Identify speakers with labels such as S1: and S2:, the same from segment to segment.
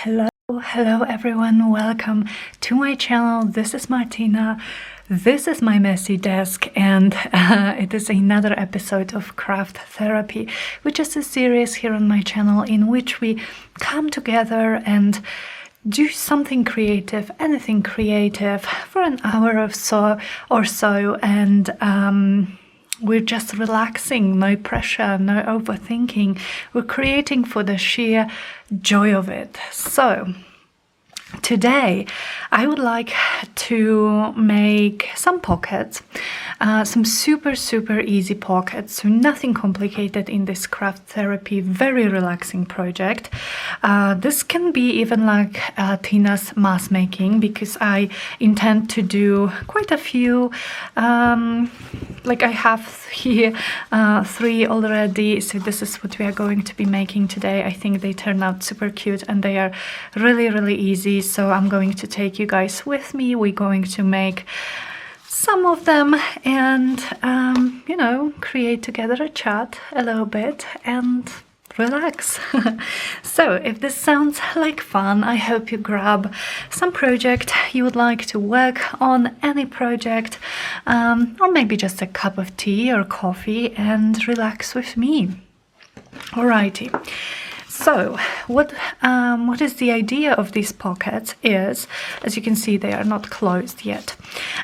S1: Hello everyone, welcome to my channel. This is Martyna. This is my messy desk, and it is another episode of Craft Therapy, which is a series here on my channel in which we come together and do something creative, anything creative, for an hour or so, and we're just relaxing, no pressure, no overthinking. We're creating for the sheer joy of it. So today I would like to make some pockets, some super easy pockets, so nothing complicated in this craft therapy, very relaxing project. This can be even like Tina's mask making, because I intend to do quite a few, like I have here 3 already, so this is what we are going to be making today. I think they turn out super cute and they are really easy, so I'm going to take you guys with me. We're going to make some of them and you know, create together a chat a little bit and relax. So if this sounds like fun, I hope you grab some project you would like to work on, any project, or maybe just a cup of tea or coffee and relax with me. Alrighty. So what is the idea of these pockets is, as you can see, they are not closed yet.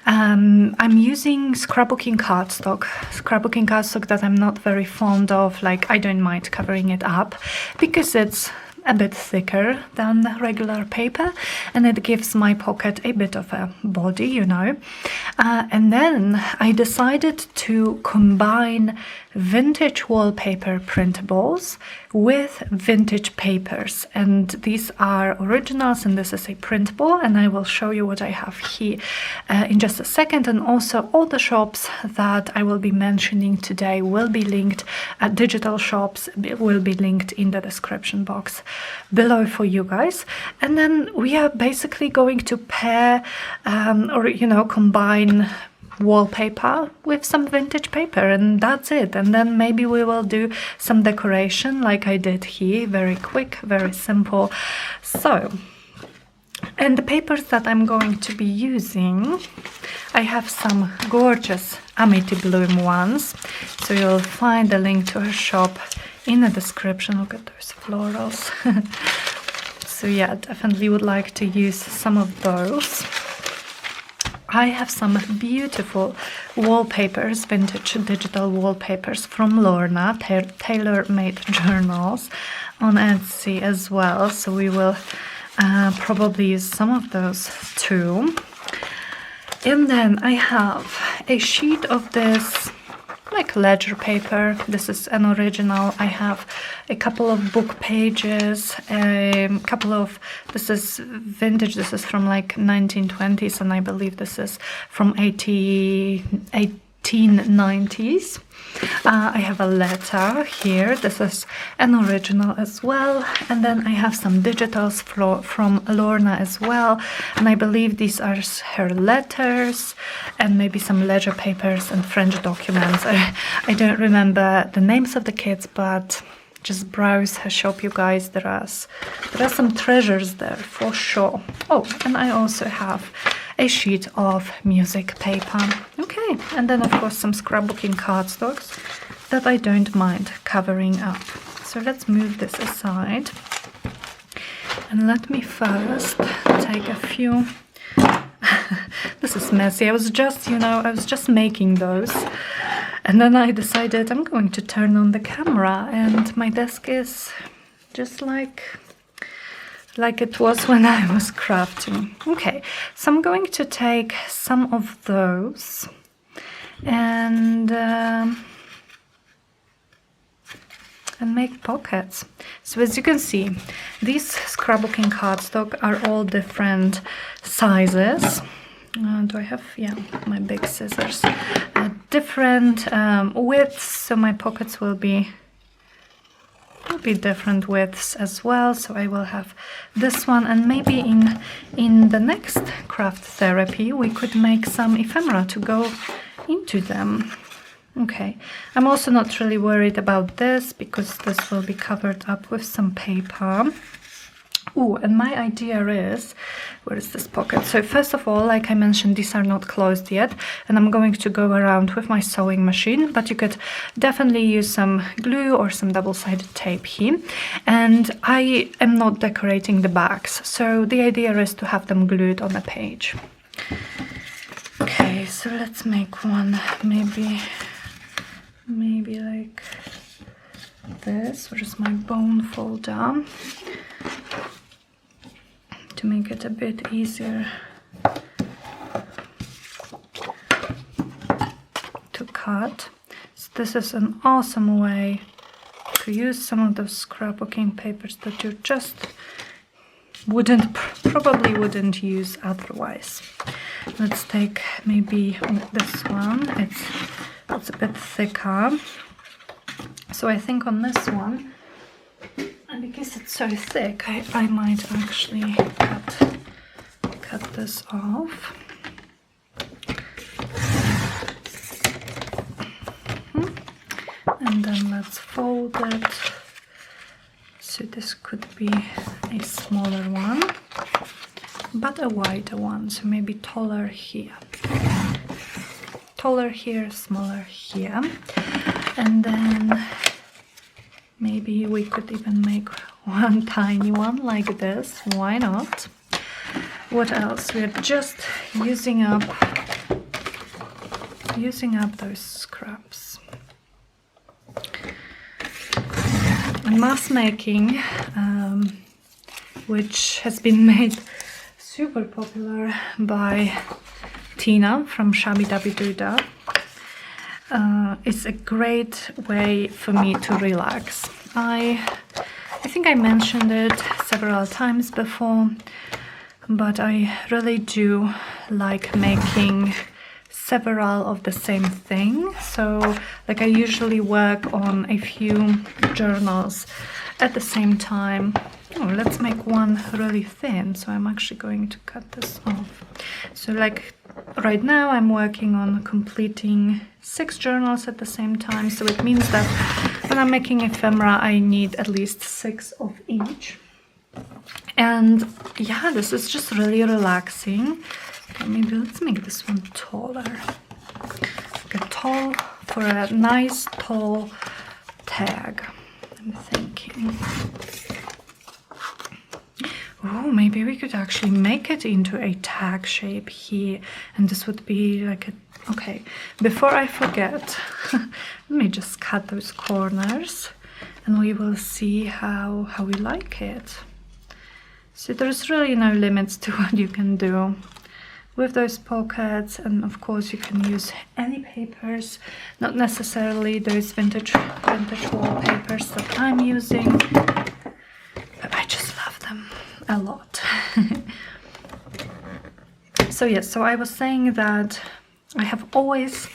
S1: I'm using scrapbooking cardstock that I'm not very fond of. Like, I don't mind covering it up because it's a bit thicker than regular paper and it gives my pocket a bit of a body, you know. And then I decided to combine vintage wallpaper printables with vintage papers, and these are originals and this is a printable, and I will show you what I have here in just a second. And also all the shops that I will be mentioning today will be linked, digital shops will be linked in the description box below for you guys. And then we are basically going to pair or, you know, combine wallpaper with some vintage paper, and that's it. And then maybe we will do some decoration like I did here, very quick, very simple. So, and the papers that I'm going to be using, I have some gorgeous Amity Bloom ones, so you'll find the link to her shop in the description. Look at those florals. So yeah, definitely would like to use some of those. I have some beautiful wallpapers, vintage digital wallpapers from Lorna, tailor-made journals on Etsy as well, so we will probably use some of those too. And then I have a sheet of this like ledger paper. This is an original. I have a couple of book pages, a couple of, this is vintage, this is from like 1920s, and I believe this is from 1890s. I have a letter here. This is an original as well. And then I have some digitals from Lorna as well. And I believe these are her letters and maybe some ledger papers and French documents. I don't remember the names of the kids, but just browse her shop, you guys. There are some treasures there for sure. Oh, and I also have a sheet of music paper. Okay, and then of course some scrapbooking cardstocks that I don't mind covering up. So let's move this aside. And let me first take a few. This is messy. I was just, you know, I was just making those. And then I decided I'm going to turn on the camera, and my desk is just like it was when I was crafting. Okay, so I'm going to take some of those and make pockets. So as you can see, these scrapbooking cardstock are all different sizes. Do I have, yeah, my big scissors, different widths, so my pockets will be different widths as well. So I will have this one, and maybe in the next craft therapy we could make some ephemera to go into them. Okay, I'm also not really worried about this because this will be covered up with some paper. Oh, and my idea is, where is this pocket? So first of all, like I mentioned, these are not closed yet, and I'm going to go around with my sewing machine, but you could definitely use some glue or some double-sided tape here. And I am not decorating the backs, so the idea is to have them glued on a page. Okay, so let's make one, maybe like this, which is my bone folder, to make it a bit easier to cut. So this is an awesome way to use some of those scrapbooking papers that you just probably wouldn't use otherwise. Let's take maybe this one. It's a bit thicker. So I think on this one, and because it's so thick, I might actually cut this off. And then let's fold it. So this could be a smaller one, but a wider one, so maybe taller here. Taller here, smaller here. And then maybe we could even make one tiny one like this. Why not? What else? We're just using up those scraps. And mask making, which has been made super popular by Tina from Shabby Dabby Doodah, it's a great way for me to relax. I think I mentioned it several times before, but I really do like making several of the same thing. So like I usually work on a few journals at the same time. Oh, let's make one really thin, so I'm actually going to cut this off. So like right now I'm working on completing 6 journals at the same time, so it means that when I'm making ephemera I need at least 6 of each. And yeah, this is just really relaxing. Okay, maybe let's make this one taller. Okay, tall for a nice tall tag, I'm thinking. Oh, maybe we could actually make it into a tag shape here, and this would be like a... Okay, before I forget, let me just cut those corners and we will see how we like it. So there's really no limits to what you can do with those pockets, and of course you can use any papers, not necessarily those vintage wallpapers that I'm using, but I just love them a lot. So yes, so I was saying that I have always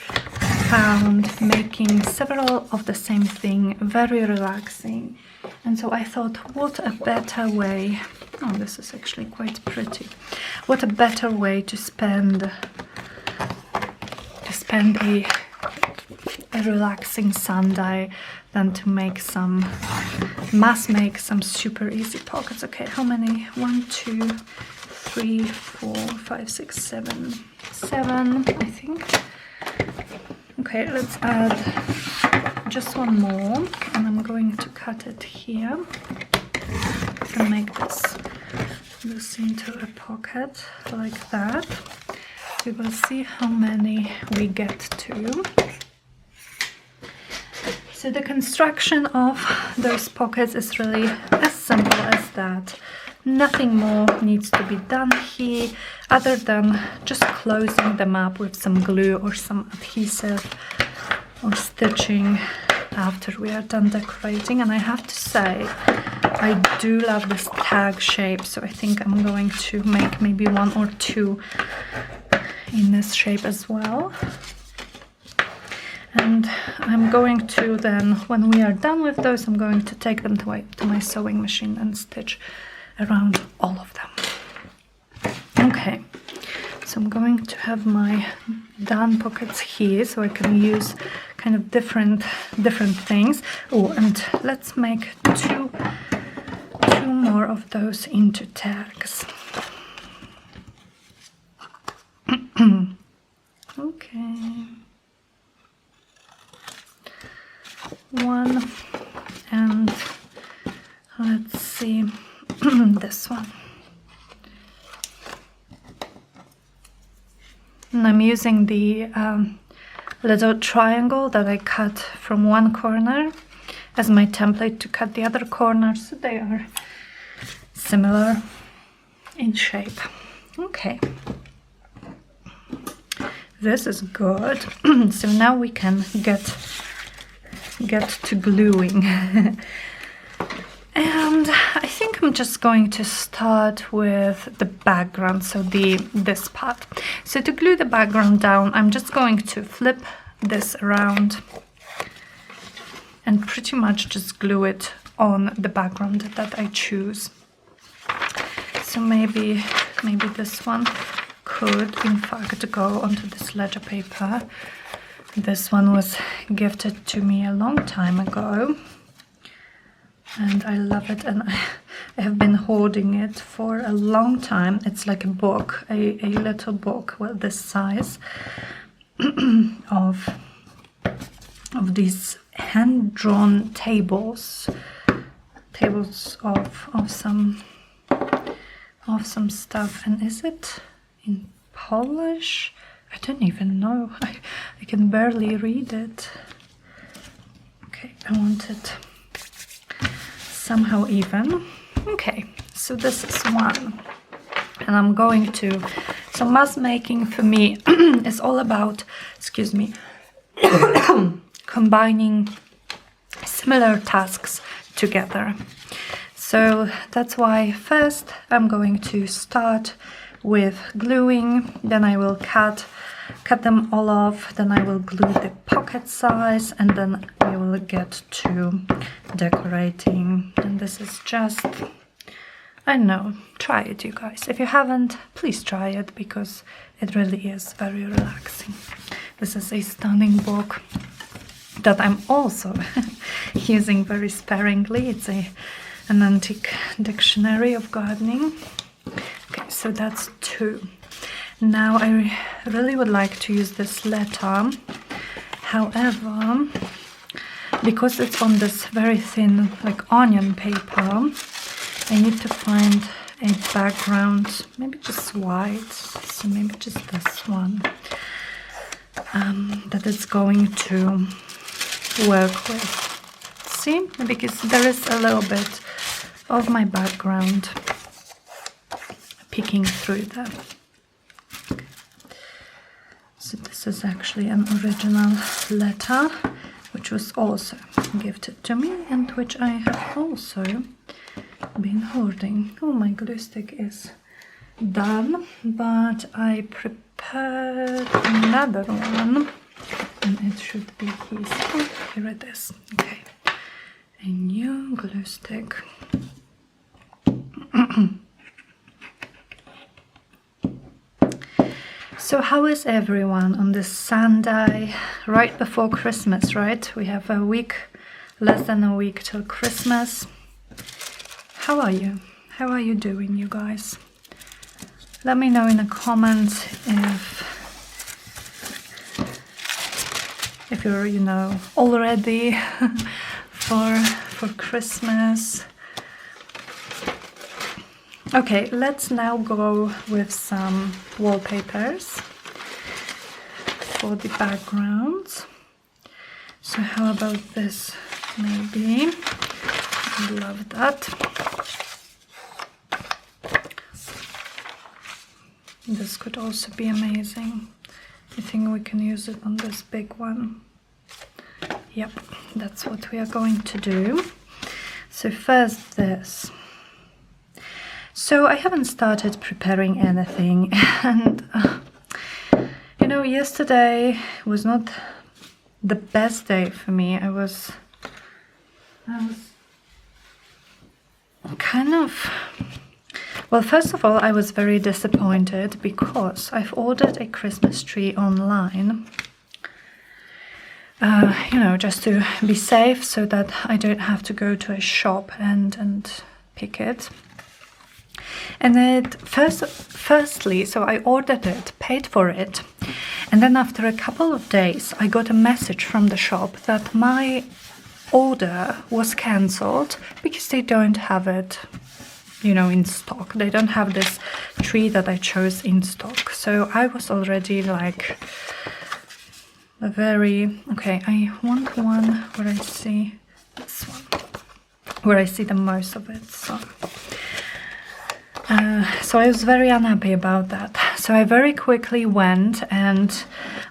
S1: found making several of the same thing very relaxing, and so I thought, what a better way, oh, this is actually quite pretty, what a better way to spend a relaxing Sunday than to make some super easy pockets. Okay, how many? 1, 2, 3, 4, 5, 6, 7, I think. Okay, let's add just one more, and I'm going to cut it here and make this into a pocket like that. We will see how many we get to. So the construction of those pockets is really as simple as that. Nothing more needs to be done here other than just closing them up with some glue or some adhesive or stitching after we are done decorating. And I have to say, I do love this tag shape, so I think I'm going to make maybe 1 or 2 in this shape as well. And I'm going to then, when we are done with those, I'm going to take them to my sewing machine and stitch around all of them. Okay, so I'm going to have my done pockets here, so I can use kind of different things. Oh, and let's make two more of those into tags. Okay. One, and let's see this one. And I'm using the little triangle that I cut from one corner as my template to cut the other corner, so they are similar in shape. Okay, this is good. So now we can get to gluing. And I think I'm just going to start with the background, so this part. So to glue the background down, I'm just going to flip this around and pretty much just glue it on the background that I choose. So maybe this one could in fact go onto this ledger paper. This one was gifted to me a long time ago, and I love it, and I have been holding it for a long time. It's like a book, a little book, well, this size, of these hand-drawn tables of some stuff. And is it in Polish? I don't even know. I can barely read it. Okay, I want it somehow even. Okay, so this is one. And I'm going to... So mask making for me is all about, excuse me, combining similar tasks together. So that's why first I'm going to start with gluing, then I will cut them all off, then I will glue the pocket size, and then we will get to decorating. And this is just, I don't know, try it, you guys. If you haven't, please try it, because it really is very relaxing. This is a stunning book that I'm also using very sparingly. It's an antique dictionary of gardening. Okay, so that's two. Now I really would like to use this letter. However, because it's on this very thin, like onion paper, I need to find a background, maybe just white, so maybe just this one, that it's going to work with. See, because there is a little bit of my background peeking through there. So this is actually an original letter, which was also gifted to me and which I have also been holding. Oh, my glue stick is done, but I prepared another one, and it should be his. Oh, here it is. Okay, a new glue stick. So how is everyone on this Sunday right before Christmas, right? We have a week, less than a week till Christmas. How are you? How are you doing, you guys? Let me know in the comments if you're, you know, all ready for Christmas. Okay, let's now go with some wallpapers for the backgrounds. So how about this, maybe? I love that. This could also be amazing. I think we can use it on this big one. Yep, that's what we are going to do. So first this. So I haven't started preparing anything, and you know, yesterday was not the best day for me. I was kind of, well, first of all, I was very disappointed because I've ordered a Christmas tree online, you know, just to be safe, so that I don't have to go to a shop and pick it. And firstly, so I ordered it, paid for it, and then after a couple of days I got a message from the shop that my order was cancelled because they don't have it, you know, in stock. They don't have this tree that I chose in stock. So I was already like okay, I want one where I see this one, where I see the most of it. So I was very unhappy about that. So I very quickly went and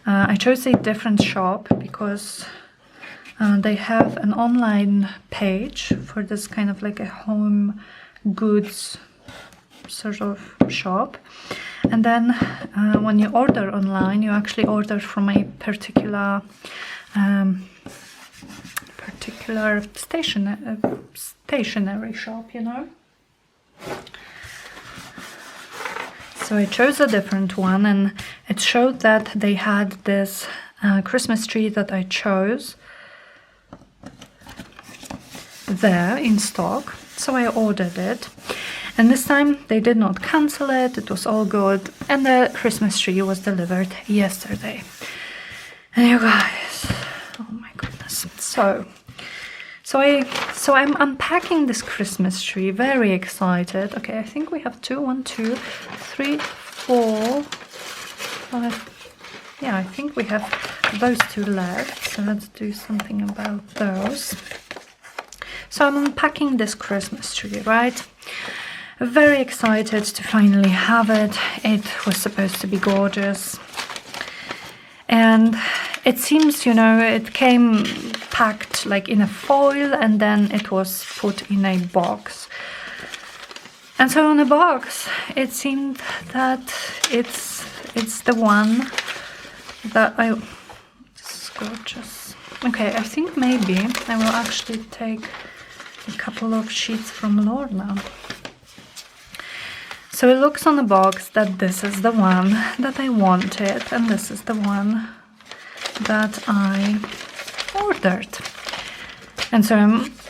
S1: I chose a different shop because they have an online page for this kind of like a home goods sort of shop. And then when you order online, you actually order from a particular stationery shop, you know. So I chose a different one, and it showed that they had this Christmas tree that I chose there in stock. So I ordered it, and this time they did not cancel it. It was all good, and the Christmas tree was delivered yesterday. And you guys, oh my goodness. So I'm unpacking this Christmas tree, very excited. Okay, I think we have 1, 2, 3, 4, 5. Yeah, I think we have those 2 left. So let's do something about those. So I'm unpacking this Christmas tree, right? Very excited to finally have it. It was supposed to be gorgeous. And it seems, you know, it came packed like in a foil, and then it was put in a box. And so on the box, it seemed that it's the one that it's gorgeous. Okay, I think maybe I will actually take a couple of sheets from Lorna. So it looks on the box that this is the one that I wanted, and this is the one that I ordered. And so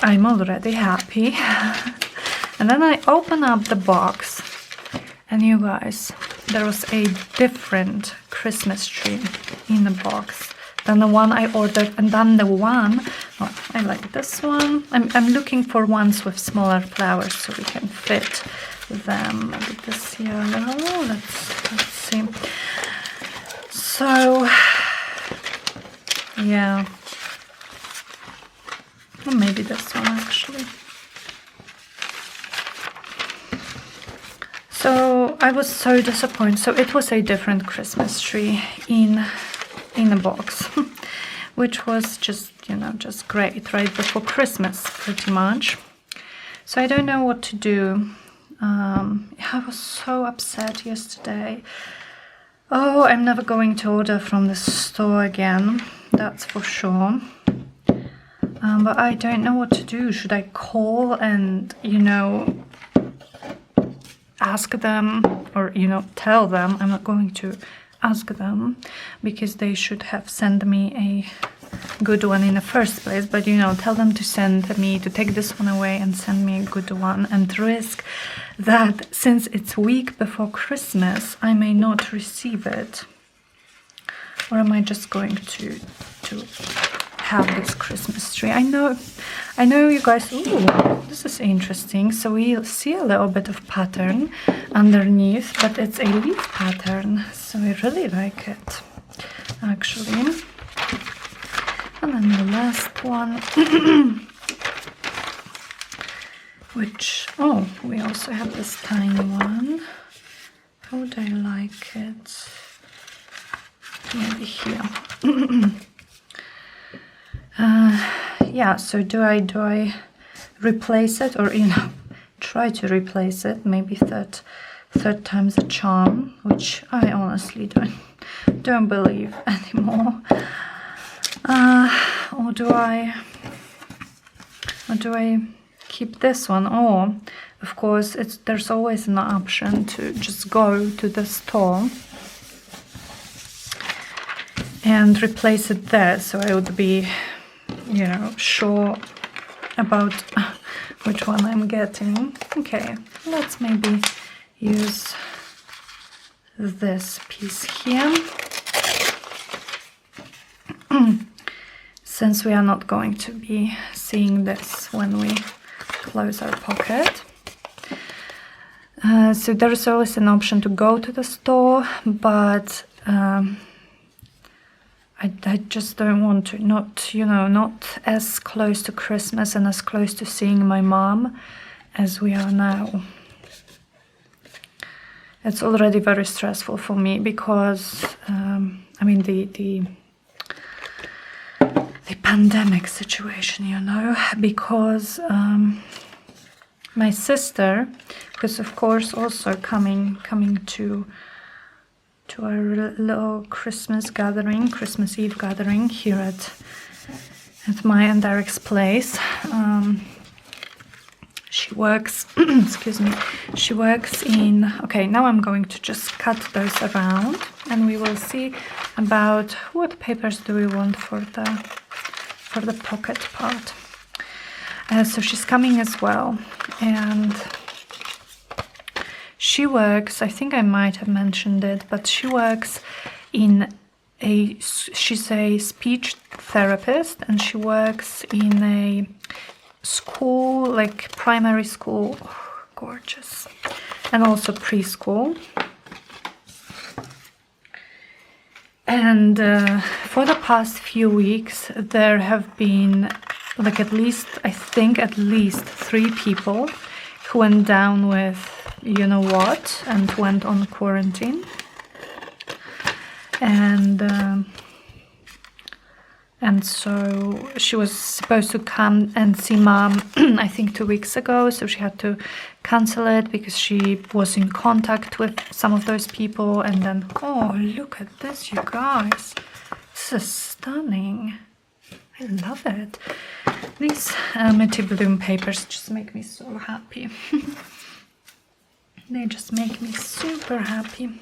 S1: I'm already happy. And then I open up the box, and you guys, there was a different Christmas tree in the box than the one I ordered, and then the one, well, I like this one. I'm looking for ones with smaller flowers so we can fit them. Maybe this yellow. Let's see. So yeah, or maybe this one actually. So I was so disappointed. So it was a different Christmas tree in a box, which was just, you know, just great right before Christmas pretty much. So I don't know what to do. I was so upset yesterday. Oh, I'm never going to order from the store again, that's for sure. But I don't know what to do. Should I call and, you know, ask them, or, you know, tell them? I'm not going to ask them because they should have sent me a good one in the first place, but, you know, tell them to take this one away and send me a good one, and risk that since it's week before Christmas I may not receive it. Or am I just going to have this Christmas tree? I know you guys. Ooh, this is interesting. So we see a little bit of pattern underneath, but it's a leaf pattern, so I really like it actually. And then the last one which, oh, we also have this tiny one. How would I like it? Maybe here. Yeah, so do I replace it, or, you know, try to replace it? Maybe third time's a charm, which I honestly don't believe anymore. Or do I keep this one? Or, of course, there's always an option to just go to the store and replace it there, so I would be, you know, sure about which one I'm getting. Okay, let's maybe use this piece here. Since we are not going to be seeing this when we close our pocket. So there is always an option to go to the store, but I just don't want to, not as close to Christmas and as close to seeing my mom as we are now. It's already very stressful for me because, I mean, the pandemic situation, because my sister, who's of course also coming to our little Christmas Eve gathering here at my and Derek's place. She works, excuse me, she works in, okay, now I'm going to just cut those around and we will see about what papers do we want for the pocket part. So she's coming as well, and she works, I think I might have mentioned it, but she works she's a speech therapist, and she works in a school, like primary school, gorgeous, and also preschool. And for the past few weeks, there have been like at least 3 people who went down with you know what and went on quarantine. And so she was supposed to come and see mom I think 2 weeks ago, so she had to cancel it because she was in contact with some of those people. And then, oh, look at this, you guys, this is stunning. I love it. These Mitty Bloom papers just make me so happy. They just make me super happy.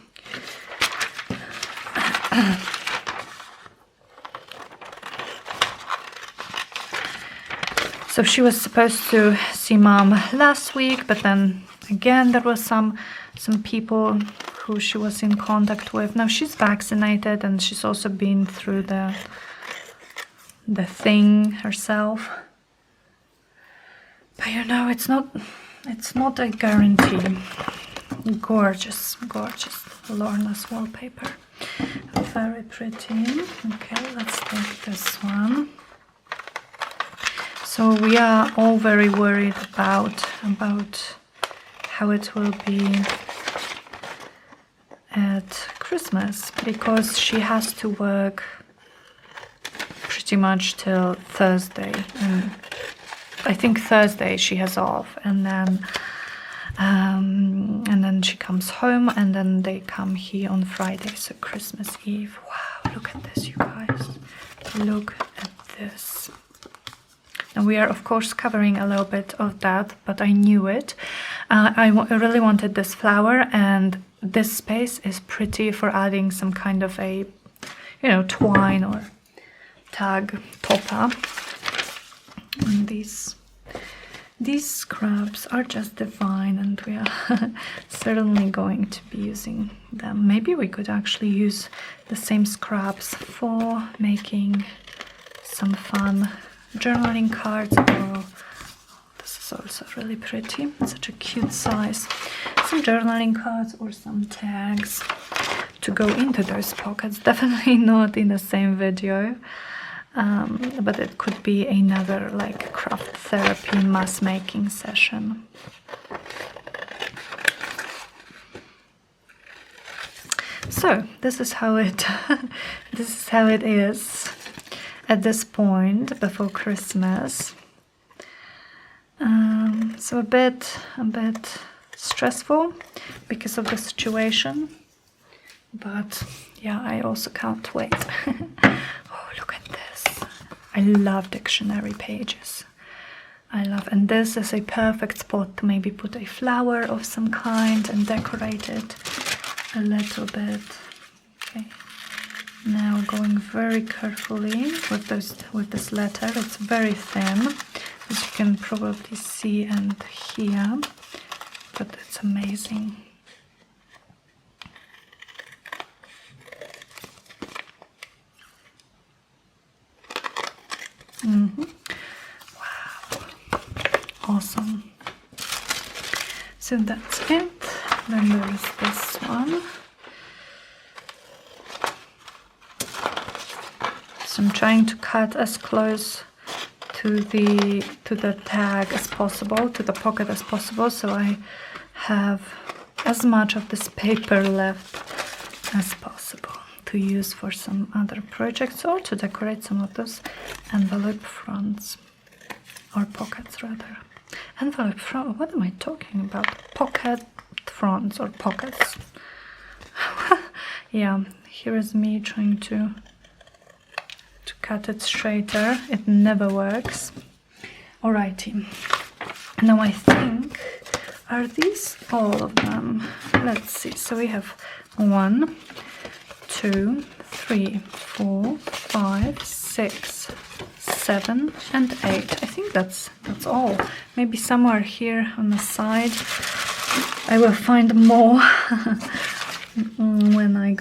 S1: So she was supposed to see mom last week, but then again there was some people who she was in contact with. Now she's vaccinated and she's also been through the thing herself. But you know, it's not a guarantee. Gorgeous, gorgeous Lorna's wallpaper. Very pretty. Okay, let's take this one. So we are all very worried about how it will be at Christmas, because she has to work pretty much till Thursday, and I think Thursday she has off, and then she comes home, and then they come here on Friday, so Christmas Eve. Wow, look at this, you guys. Look at this. And we are of course covering a little bit of that, but I knew it. I really wanted this flower, and this space is pretty for adding some kind of a, twine or tag topper. And these scraps are just divine, and we are certainly going to be using them. Maybe we could actually use the same scraps for making some fun journaling cards. Oh, this is also really pretty. It's such a cute size. Some journaling cards or some tags to go into those pockets. Definitely not in the same video. But it could be another like craft therapy mass making session. So this is how it is at this point before Christmas. So a bit stressful because of the situation, but yeah, I also can't wait. Oh, look at this. I love dictionary pages. And this is a perfect spot to maybe put a flower of some kind and decorate it a little bit. Okay. Now going very carefully with this letter. It's very thin, as you can probably see and hear, but it's amazing. Wow, awesome. So that's it. Then there is this one. So I'm trying to cut as close to the tag as possible, to the pocket as possible, so I have as much of this paper left as possible to use for some other projects or to decorate some of those envelope fronts, or pockets rather. Envelope front, what am I talking about? Pocket fronts or pockets. Yeah, here is me trying to cut it straighter. It never works. Alrighty. Now I think, are these all of them? Let's see. So we have 1, 2, 3, 4, 5, 6, 7, and 8. I think that's all. Maybe somewhere here on the side I will find more when I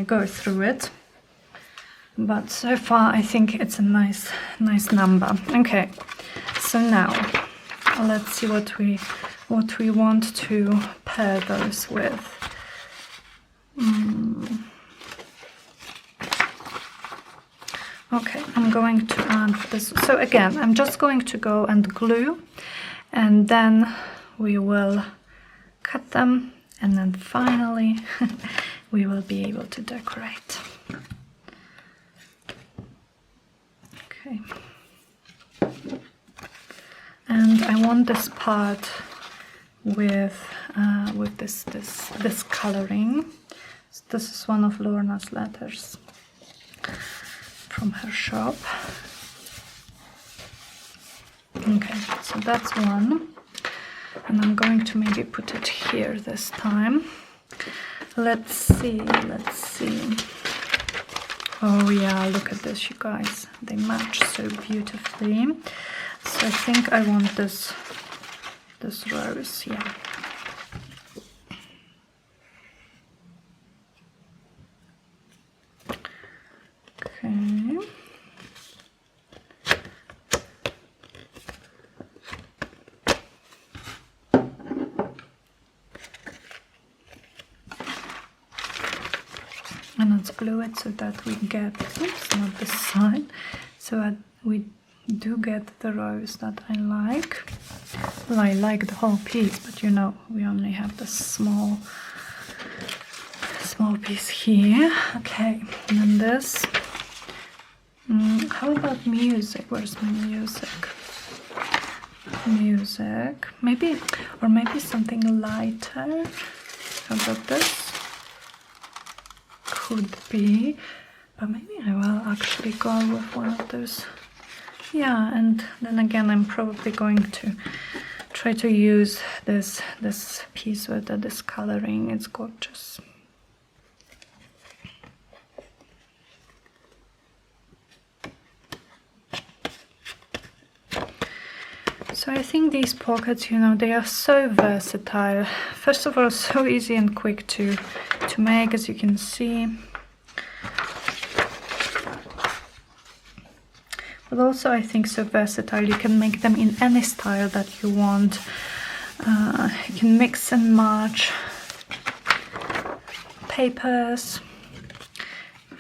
S1: go through it. But so far I think it's a nice number. Okay, so now let's see what we want to pair those with. Okay, I'm going to add this. So again, I'm just going to go and glue, and then we will cut them, and then finally we will be able to decorate. Okay. And I want this part with this coloring. So this is one of Lorna's letters from her shop. Okay, so that's one, and I'm going to maybe put it here this time. Let's see. Oh yeah, look at this, you guys. They match so beautifully. So I think I want this rose, yeah. Okay. And let's glue it so that we get, oops, not this side, so we do get the rose that I like. Well, I like the whole piece, but you know, we only have the small piece here. Okay, and then this. How about music? Where's my music? Music. Maybe something lighter. How about this? Could be, but maybe I will actually go with one of those. Yeah, and then again, I'm probably going to try to use this piece with the discoloring. It's gorgeous. So I think these pockets, you know, they are so versatile. First of all, so easy and quick to make, as you can see. But also I think so versatile. You can make them in any style that you want. You can mix and match papers.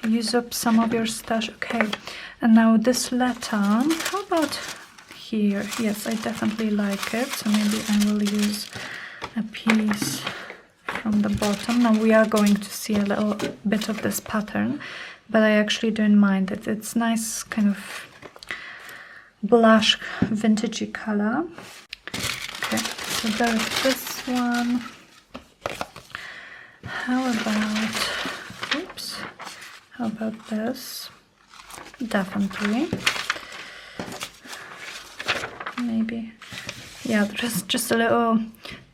S1: Use up some of your stash. Okay, and now this letter, how about here? Yes, I definitely like it, so maybe I will use a piece from the bottom. Now we are going to see a little bit of this pattern, but I actually don't mind it. It's nice kind of blush vintagey color. Okay, so there's this one. How about this? Definitely. Maybe, yeah, there's just a little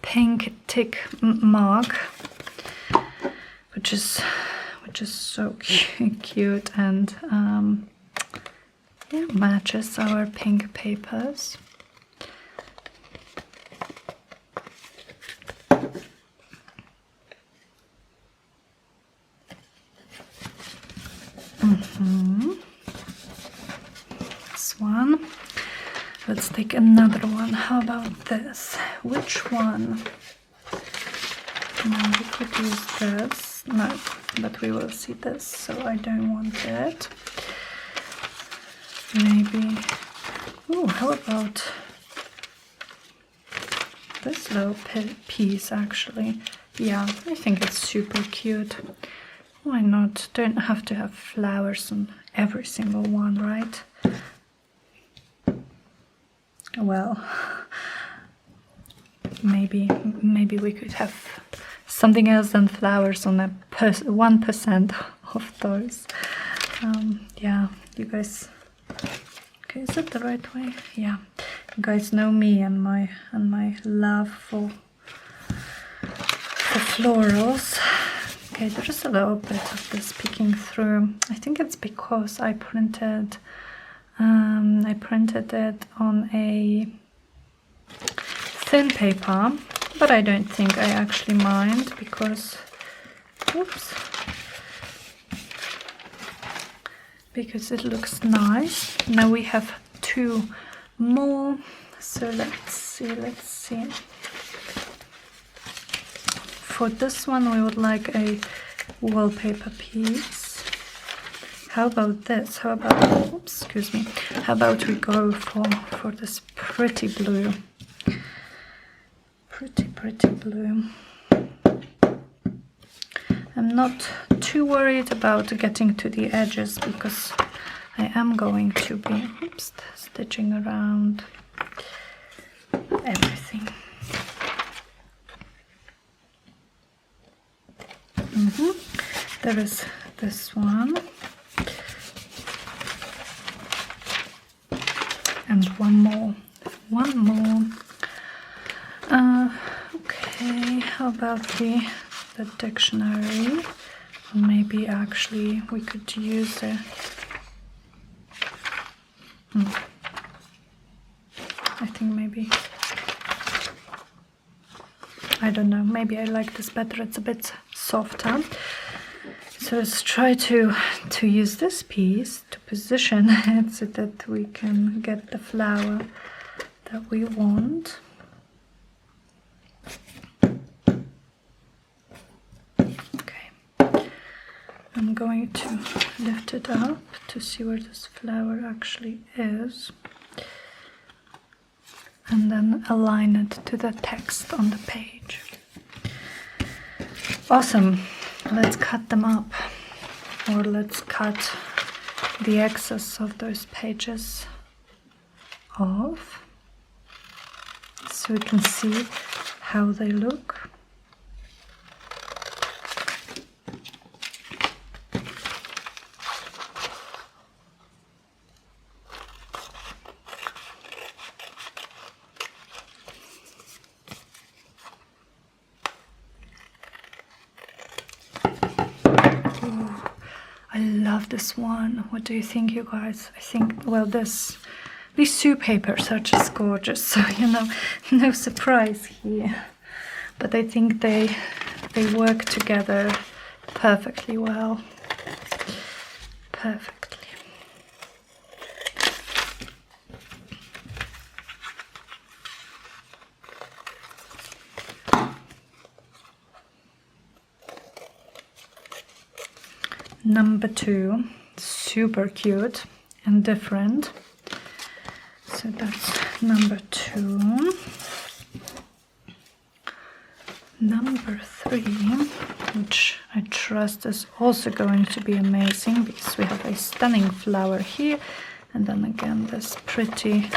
S1: pink tick mark, which is so cute, and Yeah, matches our pink papers. This one. Let's take another one. How about this? Which one? No, we could use this. No, but we will see this, so I don't want it. Maybe. Oh, how about this little piece actually? Yeah, I think it's super cute. Why not? Don't have to have flowers on every single one, right? Well, maybe we could have something else than flowers on 1% of those. Yeah, you guys. Okay, is that the right way? Yeah, you guys know me and my love for florals. Okay, there's a little bit of this peeking through. I think it's because I printed it on a thin paper, but I don't think I actually mind because, oops, because it looks nice. Now we have 2 more, so let's see. For this one we would like a wallpaper piece. How about this? How about, oops, excuse me. How about we go for this pretty blue? Pretty blue. I'm not too worried about getting to the edges because I am going to be, oops, stitching around everything. There is this one. And one more. Okay, how about the dictionary? Or maybe actually we could use a I think maybe, I don't know, maybe I like this better, it's a bit softer. So let's try to use this piece to position it so that we can get the flower that we want. Okay, I'm going to lift it up to see where this flower actually is, and then align it to the text on the page. Awesome. Let's cut them up, or let's cut the excess of those pages off so we can see how they look. I love this one. What do you think, you guys? I think, well, these 2 papers are just gorgeous, so you know, no surprise here. But I think they work together perfectly well. Perfectly. Number 2, super cute and different. So that's number 2. Number 3, which I trust is also going to be amazing because we have a stunning flower here, and then again this pretty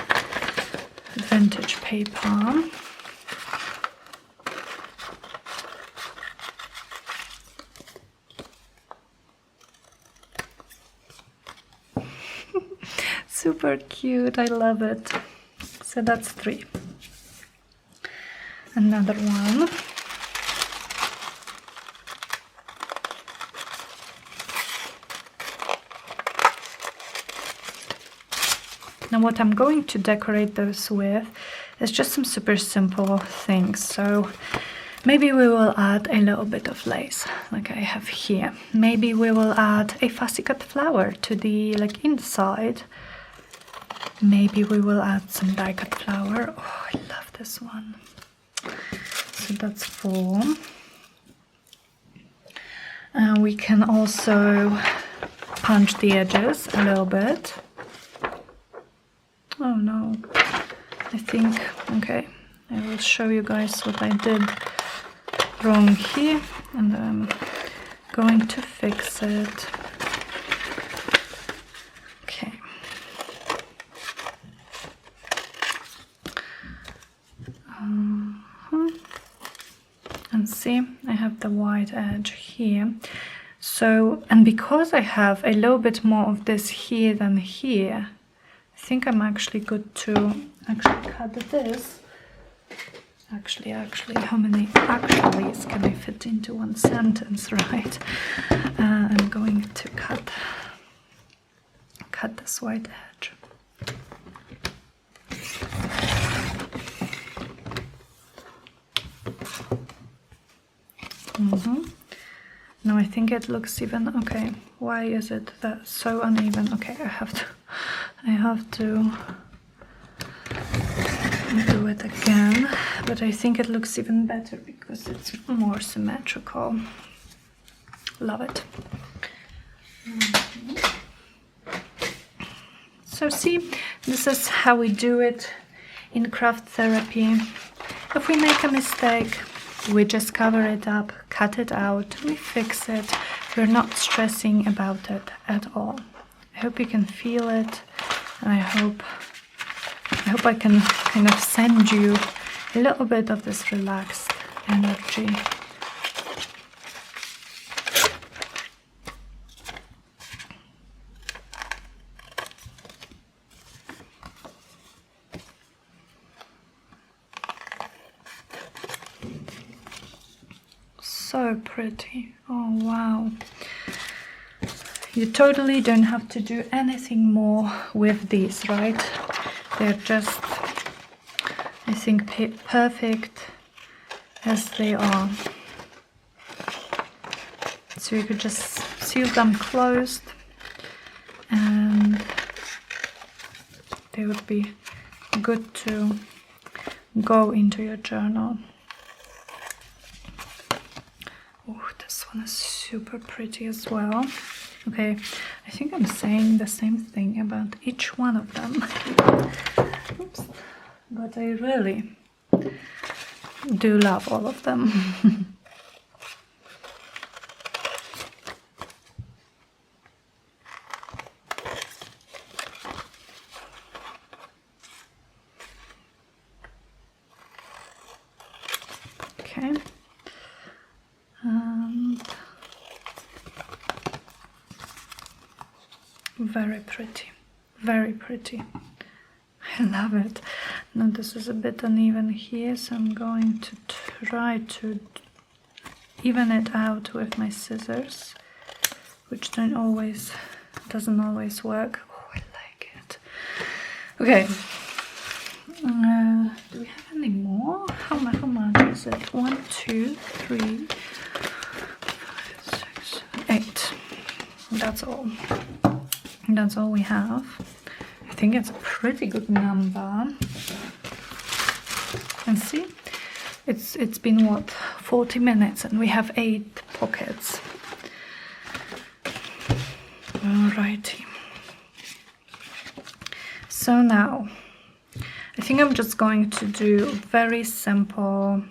S1: vintage paper. Super cute, I love it. So that's 3. Another one. And what I'm going to decorate those with is just some super simple things. So maybe we will add a little bit of lace, like I have here. Maybe we will add a fussy cut flower to the inside. Maybe we will add some die cut flower. Oh, I love this one. So that's 4. We can also punch the edges a little bit. Oh no, I think, okay, I will show you guys what I did wrong here, and I'm going to fix it. Okay. And see, I have the white edge here. So, and because I have a little bit more of this here than here, I think I'm actually good to actually cut this. Actually, how many actuallys can I fit into one sentence, right? I'm going to cut this white edge. No, I think it looks even okay. Why is it that so uneven? Okay, I have to do it again, but I think it looks even better because it's more symmetrical. Love it. So see, this is how we do it in craft therapy. If we make a mistake, we just cover it up, cut it out, we fix it. We're not stressing about it at all. I hope you can feel it, and I hope I can kind of send you a little bit of this relaxed energy. So pretty. Oh wow. You totally don't have to do anything more with these, right? They're just, I think, perfect as they are. So you could just seal them closed and they would be good to go into your journal. Oh, this one is super pretty as well. Okay, I think I'm saying the same thing about each one of them. Oops. But I really do love all of them. Okay. And very pretty, very pretty. I love it. Now this is a bit uneven here, so I'm going to try to even it out with my scissors, which doesn't always work. Oh, I like it. Okay. Do we have any more? How much is it? 1, 2, 3, 5, 6, 7, 8. That's all. That's all we have. I think it's a pretty good number. And see, it's been what, 40 minutes, and we have 8 pockets. Alrighty. So now, I think I'm just going to do very simple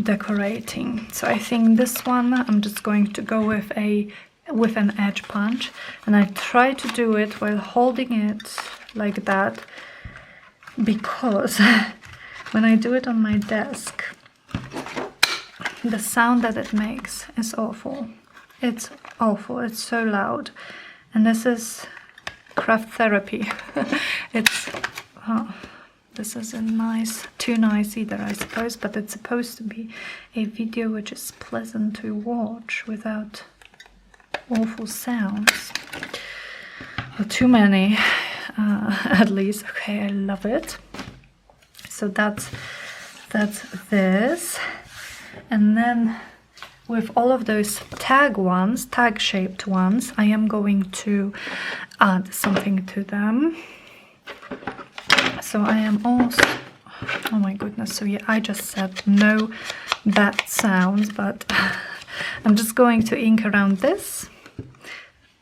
S1: decorating. So I think this one I'm just going to go with an edge punch, and I try to do it while holding it like that, because when I do it on my desk, the sound that it makes is awful. It's awful. It's so loud. And this is craft therapy. It's this isn't nice, too nice either, I suppose, but it's supposed to be a video which is pleasant to watch without awful sounds. Or too many. at least. Okay, I love it. So that's this. And then with all of those tag shaped ones, I am going to add something to them. So I am also, oh my goodness, so yeah, I just said no bad sounds, but I'm just going to ink around this,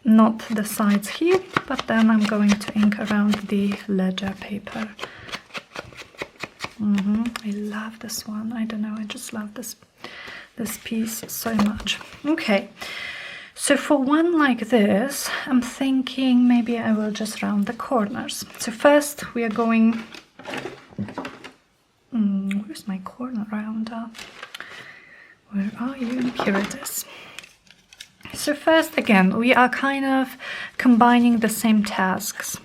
S1: not the sides here, but then I'm going to ink around the ledger paper. I love this one. I don't know, I just love this piece so much. Okay, so for one like this, I'm thinking maybe I will just round the corners. So first we are going, where's my corner rounder? Where are you? Here it is. So first, again, we are kind of combining the same tasks.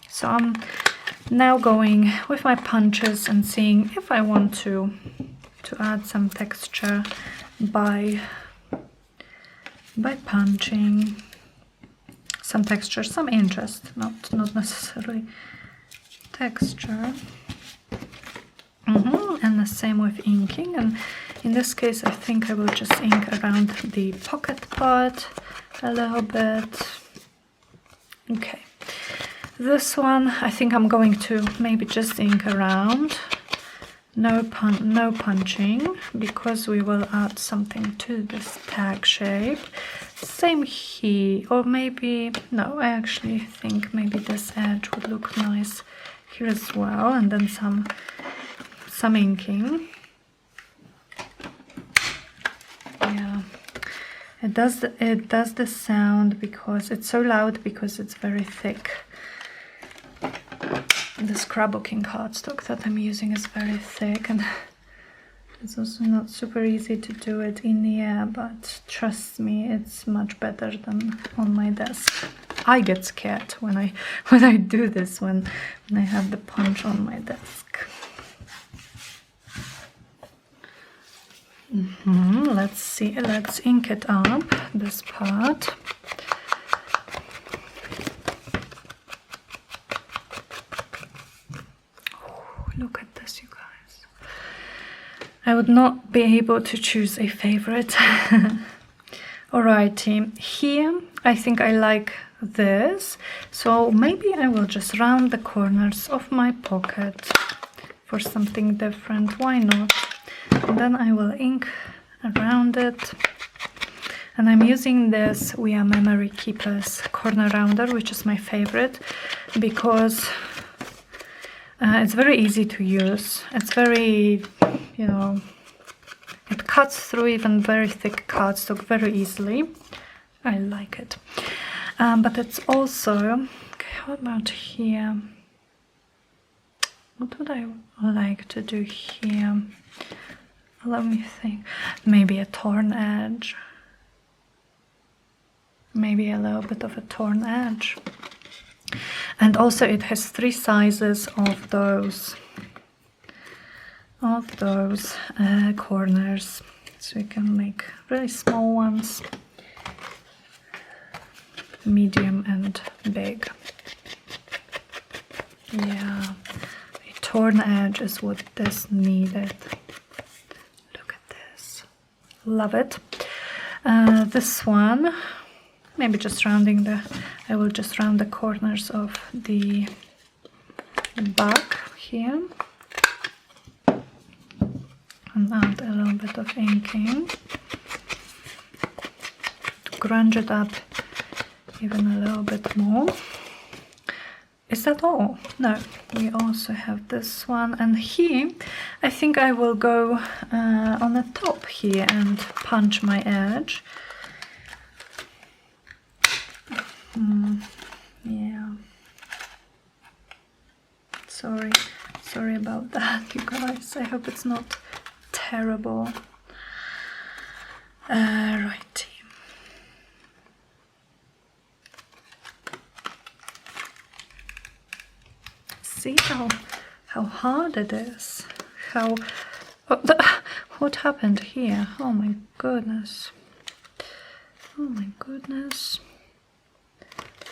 S1: So I'm now going with my punches and seeing if I want to add some texture by punching. Some texture, some interest, not necessarily texture. And the same with inking, and in this case I think I will just ink around the pocket part a little bit. Okay, this one I think I'm going to maybe just ink around, no punching, because we will add something to this tag shape. Same here, or maybe, no, I actually think maybe this edge would look nice here as well, and then some inking. Yeah, it does the sound because it's so loud, because it's very thick. The scrapbooking cardstock that I'm using is very thick, and it's also not super easy to do it in the air, but trust me, it's much better than on my desk. I get scared when I do this, when I have the punch on my desk. Let's see, let's ink it up, this part. Oh, look at this, you guys. I would not be able to choose a favorite. Alrighty, here I think I like this, so maybe I will just round the corners of my pocket for something different. Why not? And then I will ink around it, and I'm using this We Are Memory Keepers corner rounder, which is my favorite because it's very easy to use. It's very, you know, it cuts through even very thick cardstock very easily. I like it. But it's also, okay, how about here? What would I like to do here? Let me think. Maybe a torn edge. Maybe a little bit of a torn edge. And also it has 3 sizes of those corners. So you can make really small ones, medium and big. Yeah, a torn edge is what this needed. Love it. This one, maybe just rounding I will just round the corners of the back here and add a little bit of inking to grunge it up even a little bit more. Is that all? No, we also have this one, and here I think I will go on the top here and punch my edge. Yeah. Sorry about that, you guys. I hope it's not terrible. Righty. See how hard it is. What happened here? Oh my goodness. Oh my goodness.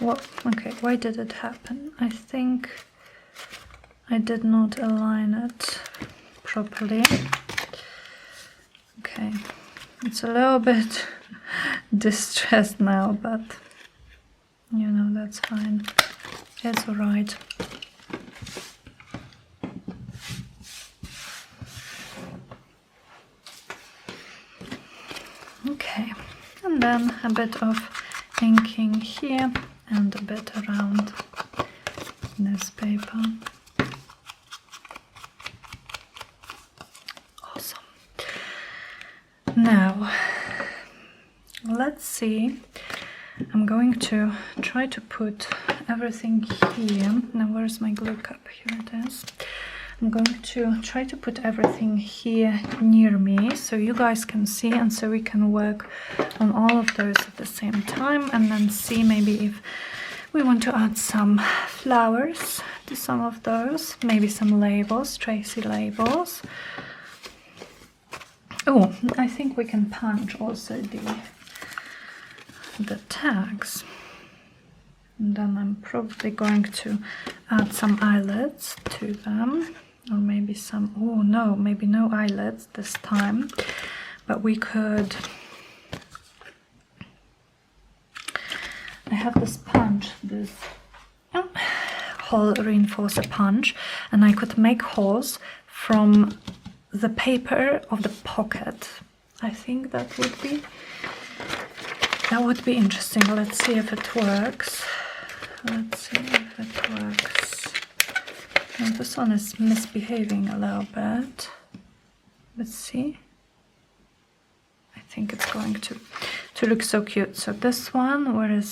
S1: What? Okay, why did it happen? I think I did not align it properly. Okay, it's a little bit distressed now, but you know, that's fine. It's alright. Okay, and then a bit of inking here and a bit around this paper. Awesome. Now, let's see. I'm going to try to put everything here. Now, where's my glue cup? Here it is. I'm going to try to put everything here near me so you guys can see, and so we can work on all of those at the same time, and then see maybe if we want to add some flowers to some of those, maybe some labels, Tracy labels. Oh, I think we can punch also the tags. And then I'm probably going to add some eyelets to them, or maybe some, oh no, maybe no eyelets this time, but we could, I have this punch, this hole reinforcer punch, and I could make holes from the paper of the pocket. I think that would be interesting. Let's see if it works. Let's see if it works. Now, this one is misbehaving a little bit. Let's see. I think it's going to look so cute. So this one, where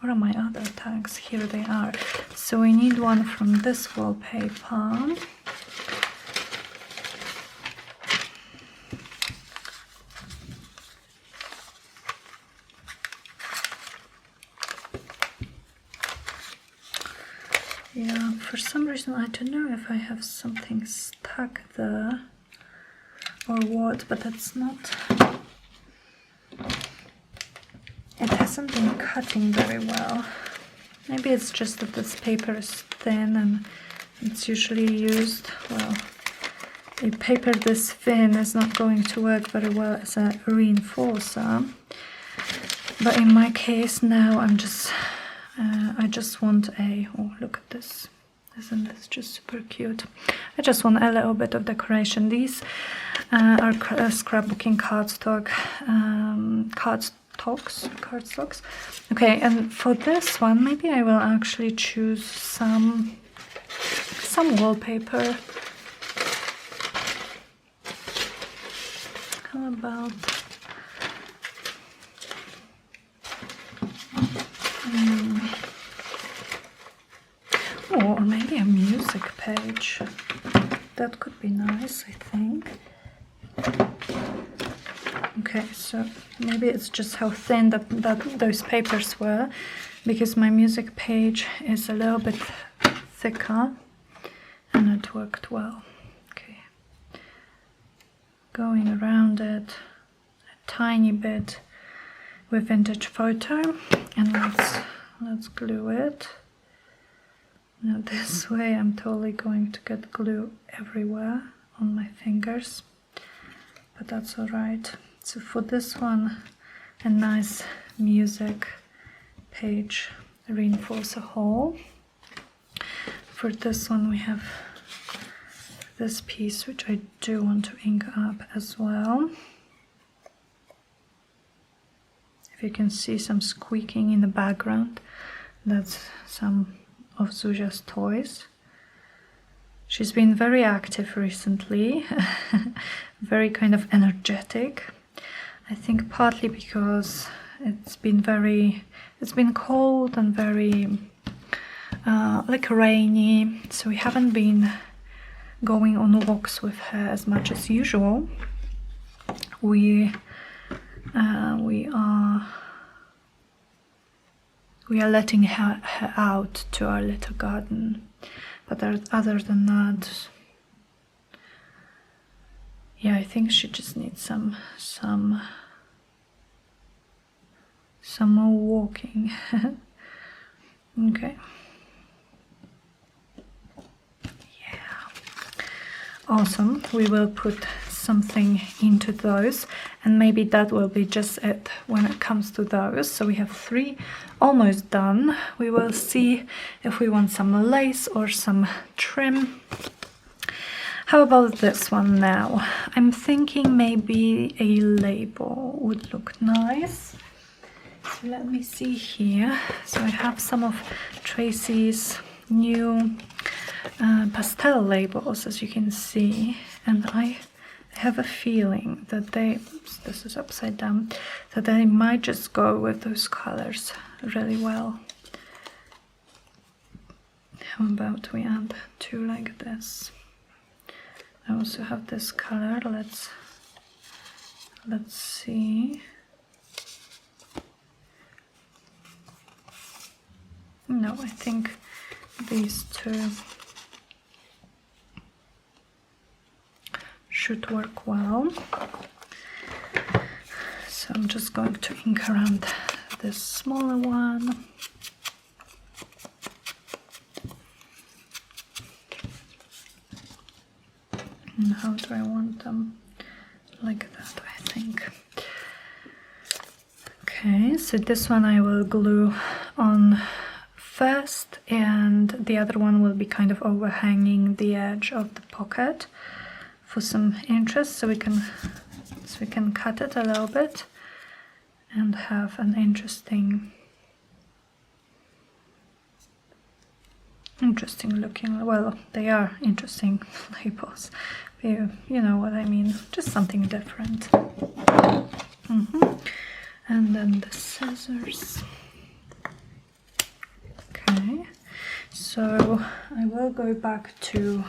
S1: are my other tags? Here they are. So we need one from this wallpaper. Yeah, for some reason I don't know if I have something stuck there or what, but that's not, it hasn't been cutting very well. Maybe it's just that this paper is thin and it's usually used, well, a paper this thin is not going to work very well as a reinforcer. But in my case now I just want a, oh look at this, isn't this just super cute? I just want a little bit of decoration. These are scrapbooking cardstocks. Okay, and for this one maybe I will actually choose some wallpaper. How about or maybe a music page. That could be nice, I think. Okay, so maybe it's just how thin that those papers were, because my music page is a little bit thicker, and it worked well. Okay, going around it a tiny bit with vintage photo, and let's glue it. Now this way I'm totally going to get glue everywhere on my fingers, but that's alright. So for this one, a nice music page reinforcer hole. For this one we have this piece, which I do want to ink up as well. If you can see some squeaking in the background, that's some of Zuja's toys. She's been very active recently, very kind of energetic. I think partly because it's been cold and very like rainy, so we haven't been going on walks with her as much as usual. We are letting her out to our little garden, but other than that, yeah, I think she just needs some some more walking. Okay. Yeah. Awesome. We will put something into those, and maybe that will be just it when it comes to those. So we have 3 almost done. We will see if we want some lace or some trim. How about this one now? I'm thinking maybe a label would look nice. So let me see here. So I have some of Tracy's new pastel labels, as you can see, and I have a feeling that they, oops, this is upside down, that they might just go with those colors really well. How about we add 2 like this? I also have this color. Let's see. No, I think these 2 should work well. So I'm just going to ink around this smaller one. And how do I want them? Like that, I think. Okay, so this one I will glue on first, and the other one will be kind of overhanging the edge of the pocket for some interest, so we can cut it a little bit and have an interesting looking, well, they are interesting labels. You know what I mean, just something different. And then the scissors. Okay, so I will go back to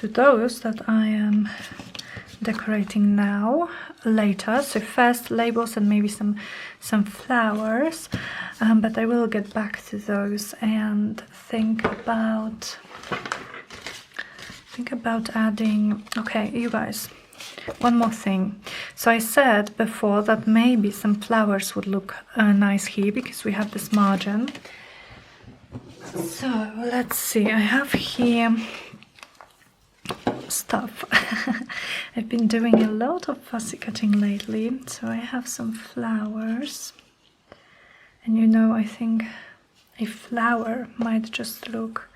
S1: those that I am decorating now later. So first labels and maybe some flowers, but I will get back to those and think about adding. Okay, you guys, one more thing. So I said before that maybe some flowers would look nice here because we have this margin. So let's see, I have here stuff. I've been doing a lot of fussy cutting lately, so I have some flowers, and you know, I think a flower might just look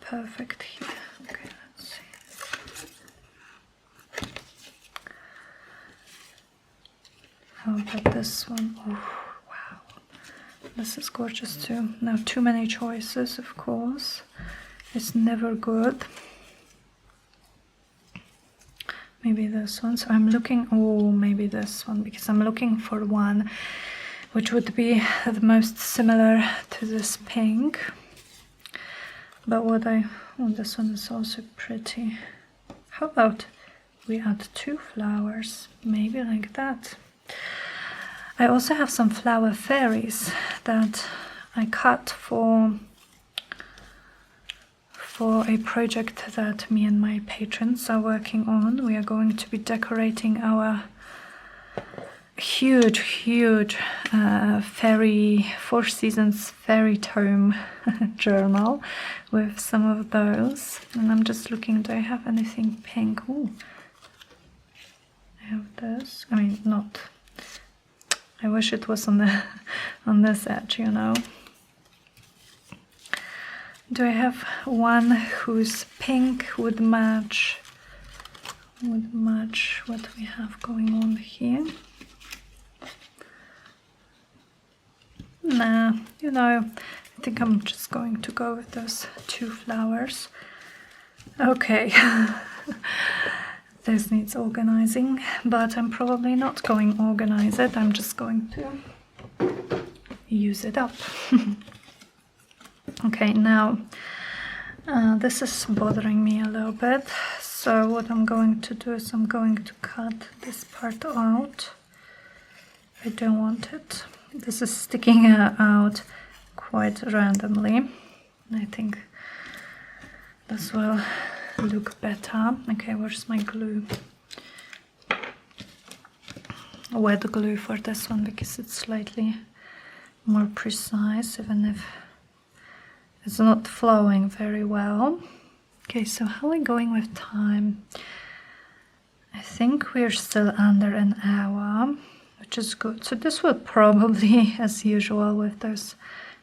S1: perfect here. Okay, let's see. How about this one? Oh, wow, this is gorgeous too. Now, too many choices, of course. It's never good. Maybe this one. So I'm looking, oh, maybe this one, because I'm looking for one which would be the most similar to this pink. But this one is also pretty. How about we add 2 flowers, maybe like that. I also have some flower fairies that I cut for a project that me and my patrons are working on. We are going to be decorating our huge fairy 4 seasons fairy tome journal with some of those. And I'm just looking, do I have anything pink? Ooh, I have this. I mean, not, I wish it was on this edge, you know. Do I have one whose pink would match what we have going on here? Nah, you know, I think I'm just going to go with those 2 flowers. Okay, this needs organizing, but I'm probably not going to organize it. I'm just going to use it up. Okay, now this is bothering me a little bit, so what I'm going to do is I'm going to cut this part out. I don't want it. This is sticking out quite randomly. I think this will look better. Okay, where's my glue? wet glue for this one because it's slightly more precise, even if it's not flowing very well. Okay, so how are we going with time? I think we're still under an hour, which is good. So this will probably, as usual with those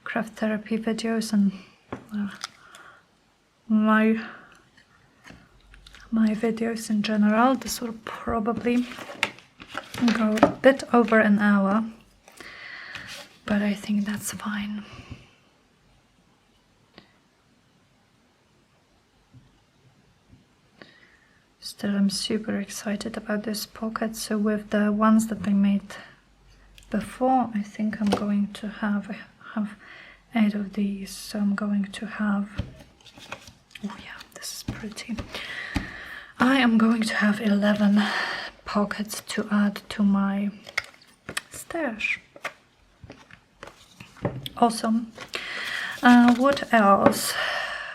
S1: craft therapy videos and my videos in general, this will probably go a bit over an hour, but I think that's fine. Still, I'm super excited about this pocket. So with the ones that I made before, I think I'm going to have 8 of these. So I'm going to have, oh yeah, this is pretty. I am going to have 11 pockets to add to my stash. Awesome. What else?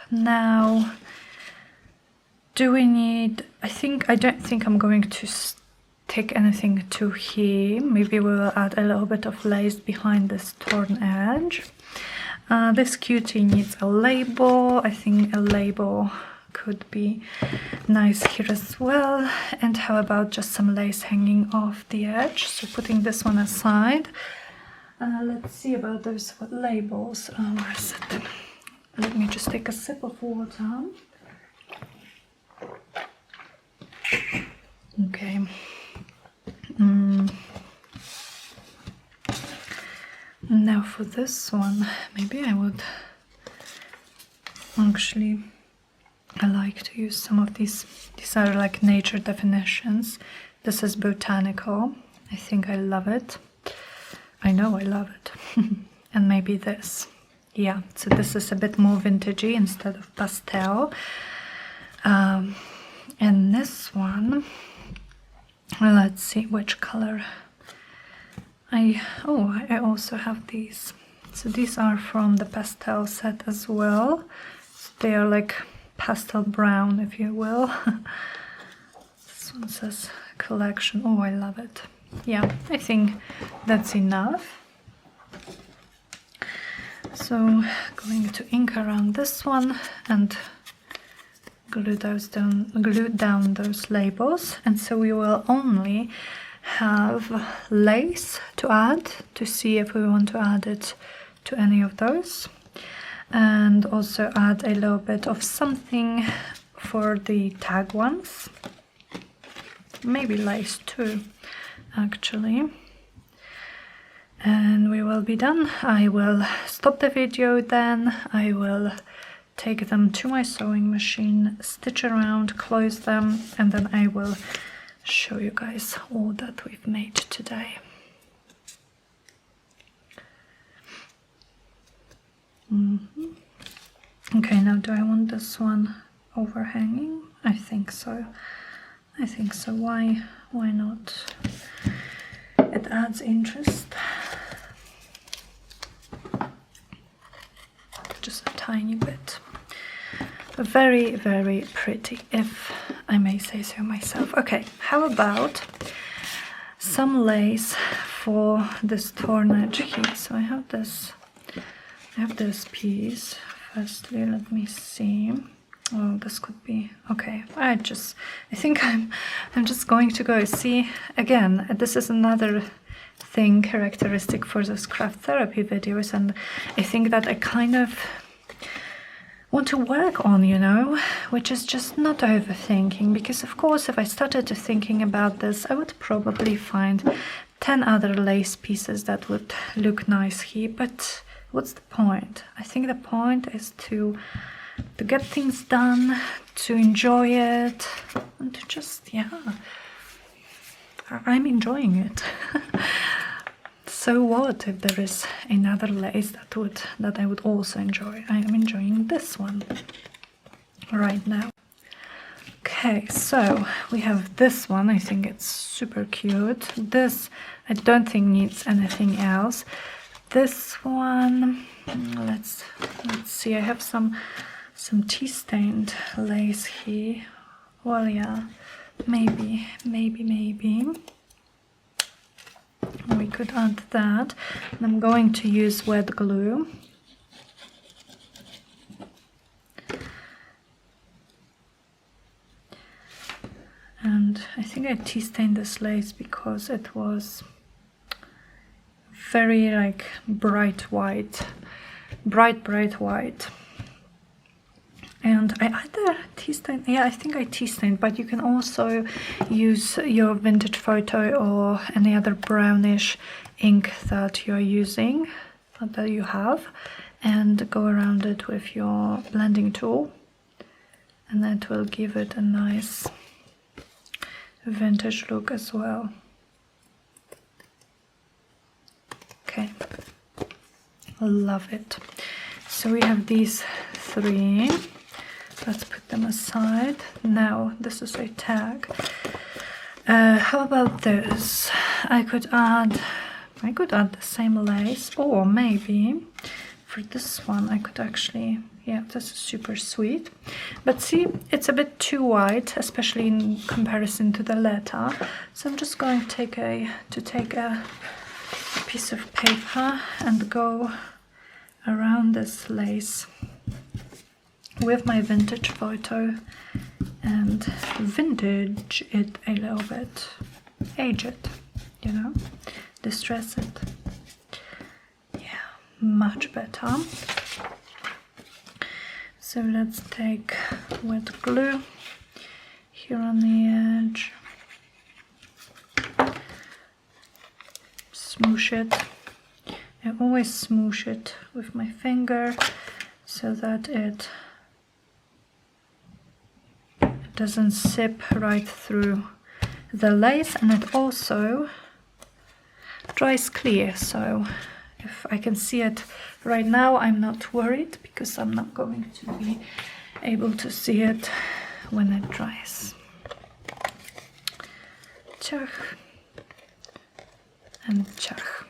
S1: Now, do we need, I don't think I'm going to stick anything to here. Maybe we will add a little bit of lace behind this torn edge. This cutie needs a label. I think a label could be nice here as well. And how about just some lace hanging off the edge? So putting this one aside. Let's see about those labels. Where is it? Let me just take a sip of water. Okay. Now for this one, maybe I would actually, I like to use some of these. These are like nature definitions. This is botanical. I think I love it. I know I love it. And maybe this. Yeah, so this is a bit more vintagey instead of pastel. And this one, let's see which color. I also have these. So these are from the pastel set as well. So they are like pastel brown, if you will. This one says collection. Oh, I love it. Yeah, I think that's enough. So going to ink around this one and glue down those labels. And so we will only have lace to add to see if we want to add it to any of those, and also add a little bit of something for the tag ones, maybe lace too actually, and we will be done. I will stop the video, then I will take them to my sewing machine, stitch around, close them, and then I will show you guys all that we've made today. Okay, now do I want this one overhanging? I think so. I think so. Why not? It adds interest. Just a tiny bit. Very, very pretty, if I may say so myself. Okay, how about some lace for this torn edge here? So I have this piece. Firstly, let me see. Oh, this could be okay. I think I'm just going to go see again. This is another thing characteristic for those craft therapy videos, and I think that I kind of want to work on, you know, which is just not overthinking, because of course if I started to thinking about this, I would probably find 10 other lace pieces that would look nice here, but what's the point? I think the point is to get things done, to enjoy it, and to just, yeah, I'm enjoying it. So what if there is another lace that I would also enjoy? I am enjoying this one right now. Okay, so we have this one. I think it's super cute. This I don't think needs anything else. This one, let's see. I have some tea-stained lace here. Well, yeah, maybe. could add that. And I'm going to use wet glue. And I think I tea stained this lace because it was very like bright white, bright white. And I either tea stained, yeah, I think I tea stained, but you can also use your vintage photo or any other brownish ink that you're using, that you have, and go around it with your blending tool, and that will give it a nice vintage look as well. Okay, love it. So we have these three. Let's put them aside. Now this is a tag. How about this? I could add the same lace, or maybe for this one I could actually, yeah, this is super sweet. But see, it's a bit too white, especially in comparison to the letter. So I'm just going to take a piece of paper and go around this lace with my vintage photo and vintage it a little bit, age it, you know, distress it. Yeah, much better. So let's take wet glue here on the edge, smoosh it. I always smoosh it with my finger so that it doesn't sip right through the lace, and it also dries clear. So if I can see it right now, I'm not worried because I'm not going to be able to see it when it dries. Ciach and ciach.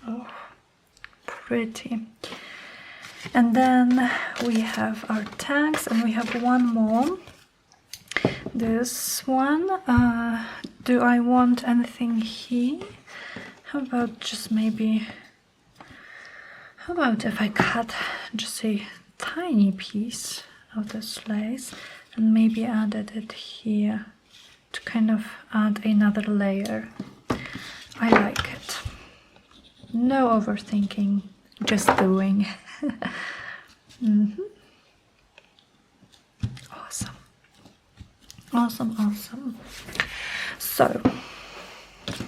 S1: Oh, pretty. And then we have our tags, and we have one more. This one, do I want anything here? How about just maybe, how about if I cut just a tiny piece of this lace and maybe added it here to kind of add another layer. I like it. No overthinking, just doing. Awesome. Awesome, awesome. So,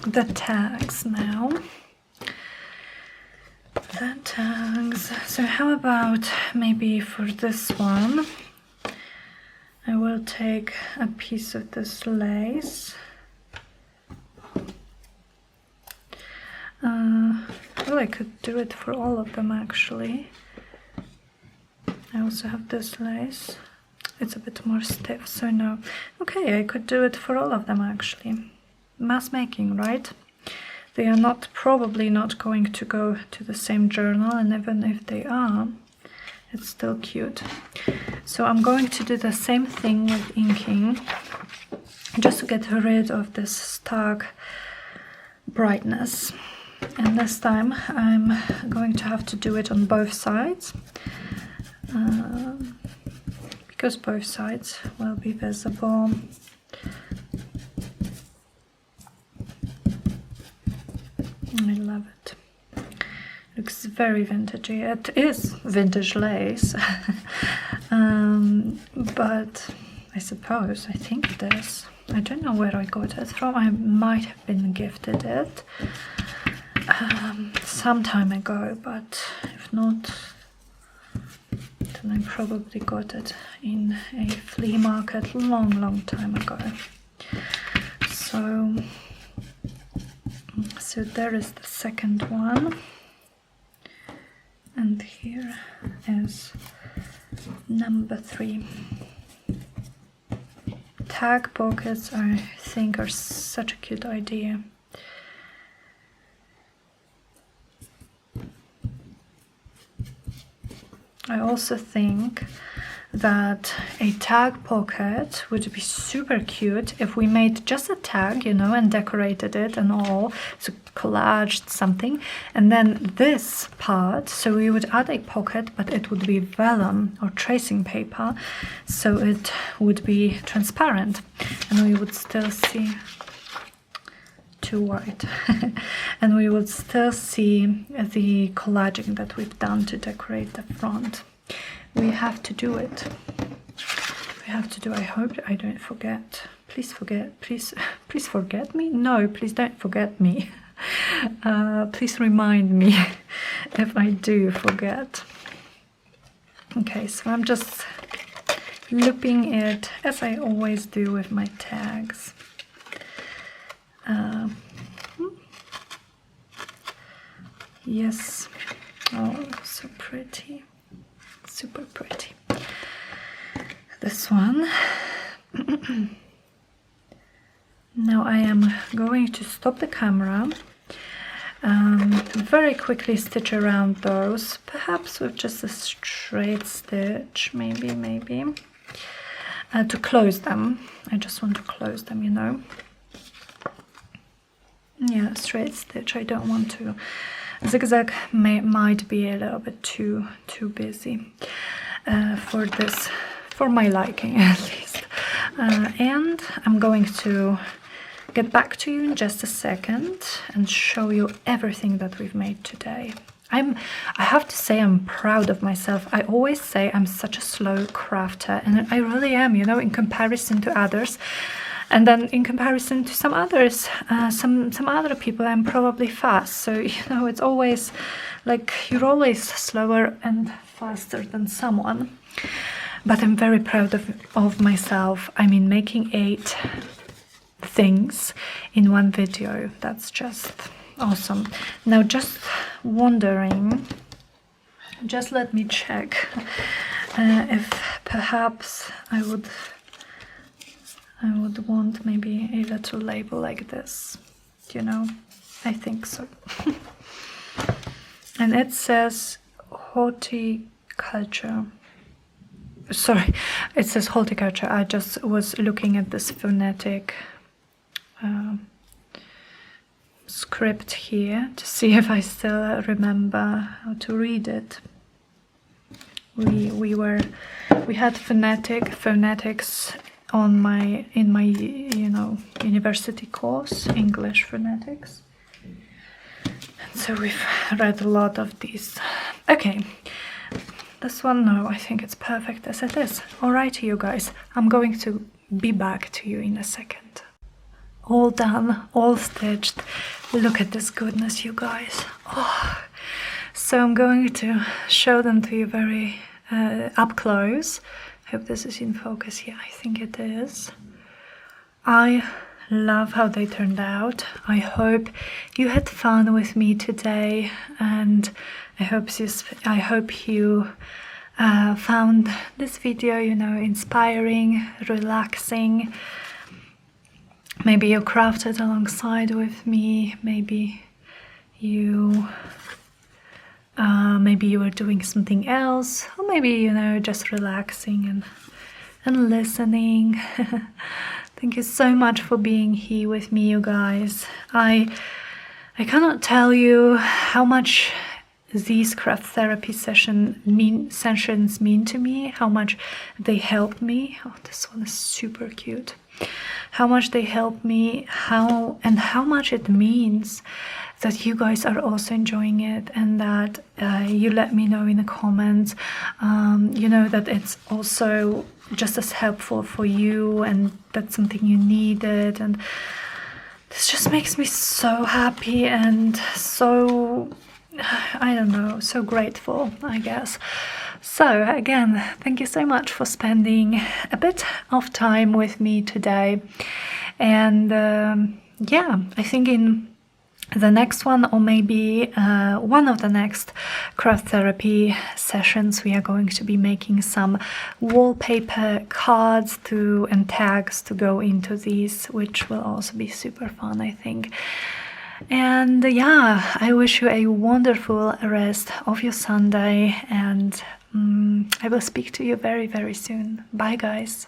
S1: the tags now. The tags. So how about maybe for this one, I will take a piece of this lace. Well, I could do it for all of them actually. I also have this lace. It's a bit more stiff, so no. Okay, I could do it for all of them actually. Mass making, right? They are probably not going to go to the same journal, and even if they are, it's still cute. So I'm going to do the same thing with inking, just to get rid of this stark brightness. And this time I'm going to have to do it on both sides, because both sides will be visible. I love it. Looks very vintagey. It is vintage lace, but I think it is. I don't know where I got it from. I might have been gifted it some time ago, but if not, then I probably got it in a flea market long time ago. So there is the second one, and here is number 3. Tag pockets, I think, are such a cute idea. I also think that a tag pocket would be super cute if we made just a tag, you know, and decorated it and all, so collaged something. And then this part, so we would add a pocket, but it would be vellum or tracing paper, so it would be transparent and we would still see too white and we would still see the collaging that we've done to decorate the front. We have to do it. We have to do. I hope I don't forget. Please forget me. No, please don't forget me. Please remind me if I do forget. Okay, so I'm just looping it as I always do with my tags. Yes. Oh, so pretty. Super pretty. This one. Now I am going to stop the camera, very quickly stitch around those, perhaps with just a straight stitch, maybe, to close them. I just want to close them, you know. Yeah, straight stitch. I don't want to zigzag. Might be a little bit too busy for this, for my liking at least. And I'm going to get back to you in just a second and show you everything that we've made today. I have to say I'm proud of myself. I always say I'm such a slow crafter, and I really am, you know, in comparison to others. And then in comparison to some others, some other people, I'm probably fast. So, you know, it's always like you're always slower and faster than someone. But I'm very proud of myself. I mean, making 8 things in one video, that's just awesome. Now, just wondering, just let me check if perhaps I would want maybe a little label like this, you know. I think so. And it says horticulture. Sorry, it says horticulture. I just was looking at this phonetic script here to see if I still remember how to read it. We had phonetics in my you know, university course, English phonetics, and so we've read a lot of these. Okay, this one, no, I think it's perfect as it is. Alright, you guys, I'm going to be back to you in a second. All done, all stitched. Look at this goodness, you guys. Oh. So I'm going to show them to you very up close. Hope this is in focus here. I think it is. I love how they turned out. I hope you had fun with me today, and I hope you found this video, you know, inspiring, relaxing. Maybe you crafted alongside with me. Maybe you were doing something else, or maybe, you know, just relaxing and listening. Thank you so much for being here with me, you guys. I cannot tell you how much these craft therapy sessions mean to me, how much they help me. Oh, this one is super cute. How much they help me, how much it means that you guys are also enjoying it, and that you let me know in the comments, you know, that it's also just as helpful for you, and that's something you needed. And this just makes me so happy and so, I don't know, so grateful, I guess. So again, thank you so much for spending a bit of time with me today. And yeah, I think in the next one, or maybe one of the next craft therapy sessions, we are going to be making some wallpaper cards and tags to go into these, which will also be super fun, I think. And yeah, I wish you a wonderful rest of your Sunday, and I will speak to you very, very soon. Bye, guys.